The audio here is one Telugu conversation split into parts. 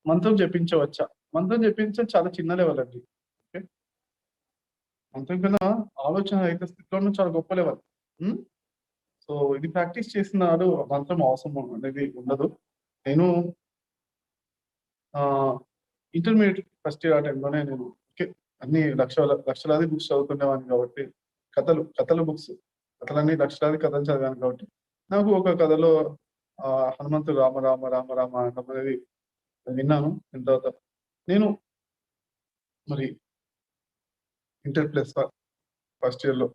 మంత్రం జపించవచ్చా? మంత్రం జపించడం చాలా చిన్న లెవెల్ అండి. ఓకే, మంత్రం కన్నా ఆలోచన రహిత స్థితిలో చాలా గొప్ప లెవెల్. సో ఇది ప్రాక్టీస్ చేసినాడు మంత్రం అవసరం అనేది ఉండదు. నేను ఇంటర్మీడియట్ ఫస్ట్ ఇయర్ ఆ టైంలోనే నేను అన్ని లక్షలాది బుక్స్ చదువుకునేవాడిని కాబట్టి, కథల బుక్స్, కథలన్నీ లక్షలాది కథలు చదివాను కాబట్టి నాకు ఒక కథలో హనుమంతుడు రామ రామ రామ రామ అనేది విన్నాను. దీని తర్వాత నేను మరి ఇంటర్ ప్లస్ ఫస్ట్ ఇయర్ లో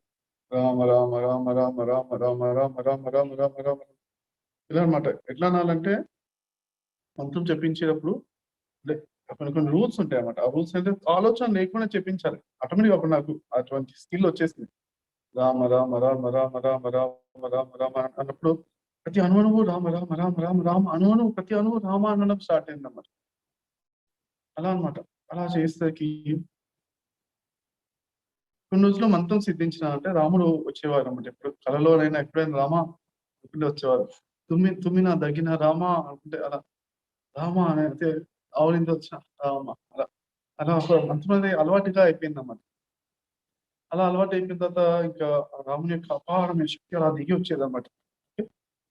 రామ రామ రామ రామ రామ రామ రామ రామ రామ రామ రామ ఇలా అనమాట. ఎట్లా అనాలంటే మంత్రం చెప్పించేటప్పుడు అంటే కొన్ని రూల్స్ ఉంటాయి అన్నమాట. ఆ రూల్స్ అంటే ఆలోచన లేకుండా చెప్పించాలి. ఆటోమేటిక్ అప్పుడు నాకు అటువంటి స్కిల్ వచ్చేసింది. రామ రామ రామ రామ రామ రామ రామ రామ అన్నప్పుడు ప్రతి అణువును రామ రామ రామ రామ రామ అణువును ప్రతి అణువు రామ అనడం స్టార్ట్ అయింది అన్నమాట. అలా అనమాట. అలా చేసేసరికి కొన్ని రోజుల్లో మంత్రం సిద్ధించిన అంటే రాముడు వచ్చేవారు అన్నమాట. ఎప్పుడు కళలోనైనా ఎప్పుడైనా రామ అనుకుంటే వచ్చేవారు. తుమ్మిన దగ్గిన రామ అనుకుంటే అలా రామ అని అయితే ఆవులింద వచ్చిన రామ అలా అలా ఒక మంత్రం అనేది అలవాటుగా అయిపోయింది అన్నమాట. అలా అలవాటు అయిపోయిన తర్వాత ఇంకా రాముని యొక్క అపారమైన శక్తి అలా దిగి వచ్చేది అన్నమాట.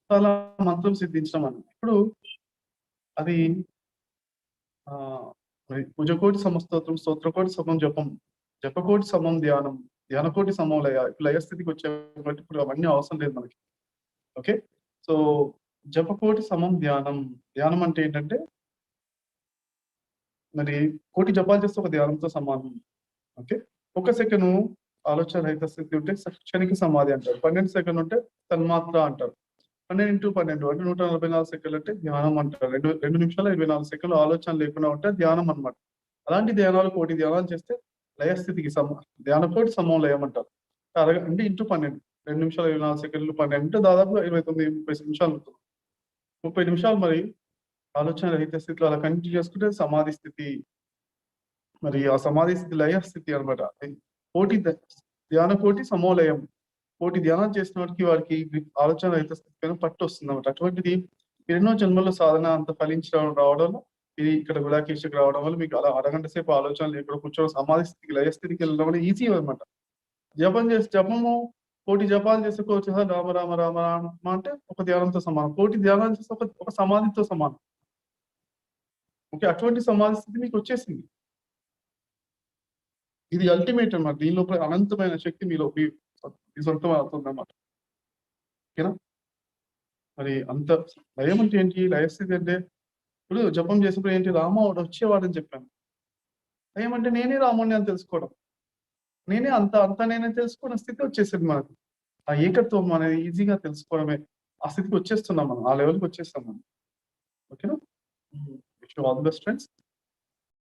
అలా మంత్రం సిద్ధించడం అన్నమాట. ఇప్పుడు అది భుజకోటి సమస్తోత్రం, స్తోత్రకోటి సమం జపం, జపకోటి సమం ధ్యానం, ధ్యానకోటి సమం లయ. లయస్థితికి వచ్చేటువంటి ఇప్పుడు అవన్నీ అవసరం లేదు మనకి. ఓకే, సో జపకోటి సమం ధ్యానం. ధ్యానం అంటే ఏంటంటే మరి కోటి జపాలు చేస్తే ఒక ధ్యానంతో సమానం. ఓకే, ఒక సెకండ్ ఆలోచన రహిత స్థితి ఉంటే క్షణిక సమాధి అంటారు. 12 సెకండ్ ఉంటే తన్మాత్ర అంటారు. 12 అంటే 144 సెకండ్లు అంటే ధ్యానం అంటారు. 2 నిమిషాల 24 సెకండ్లు ఆలోచన లేకుండా ఉంటే ధ్యానం అనమాట. అలాంటి ధ్యానాలు కోటి ధ్యానాలు చేస్తే లయస్థితికి ధ్యానకోటి సమం లయం అంటారు. అంటే ఇంటూ 12, 2 నిమిషాల 24 సెకండ్లు 12 అంటే దాదాపు 29-30 నిమిషాలు ఉంటుంది. 30 నిమిషాలు మరి ఆలోచన రహిత స్థితిలో అలా కంటిన్యూ చేసుకుంటే సమాధి స్థితి. మరి ఆ సమాధి స్థితి లయ స్థితి అనమాట. కోటి ధ్యాన కోటి సమోలయం. కోటి ధ్యానం చేసిన వారికి ఆలోచన రహిత స్థితి పట్టు వస్తుంది అనమాట. అటువంటిది ఎన్నో జన్మల్లో సాధన అంత ఫలించడం రావడంలో ఇది ఇక్కడ గుడాకేశకు రావడం వల్ల మీకు అలా అరగంట సేపు ఆలోచన లేకుండా కూర్చొని సమాధి స్థితికి లయ స్థితికి వెళ్ళడం వల్ల ఈజీ అనమాట. జపము కోటి జపాలు చేసుకోవచ్చు. రామ రామ రామ రామ అంటే ఒక ధ్యానంతో సమానం. కోటి ధ్యానాలు చేస్తే ఒక సమాధితో సమానం. ఓకే, అటువంటి సమాధి స్థితి మీకు వచ్చేసింది. ఇది అల్టిమేట్ అన్నమాట. దీని లోపల అనంతమైన శక్తి మీలో సొంతం అవుతుంది అన్నమాట. ఓకేనా, మరి అంత లయం అంటే ఏంటి? లయస్థితి అంటే ఇప్పుడు జపం చేసినప్పుడు ఏంటి? రాముడు వచ్చేవాడని చెప్పాను. లయం అంటే నేనే రాముడిని అని తెలుసుకోవడం. నేనే నేనే తెలుసుకున్న స్థితి వచ్చేసింది మనకు. ఆ ఏకత్వం అనేది ఈజీగా తెలుసుకోవడమే. ఆ స్థితికి వచ్చేస్తున్నాం మనం. ఆ లెవెల్కి వచ్చేస్తాం మనం. ఓకేనా, ఆల్ ది బెస్ట్ ఫ్రెండ్స్.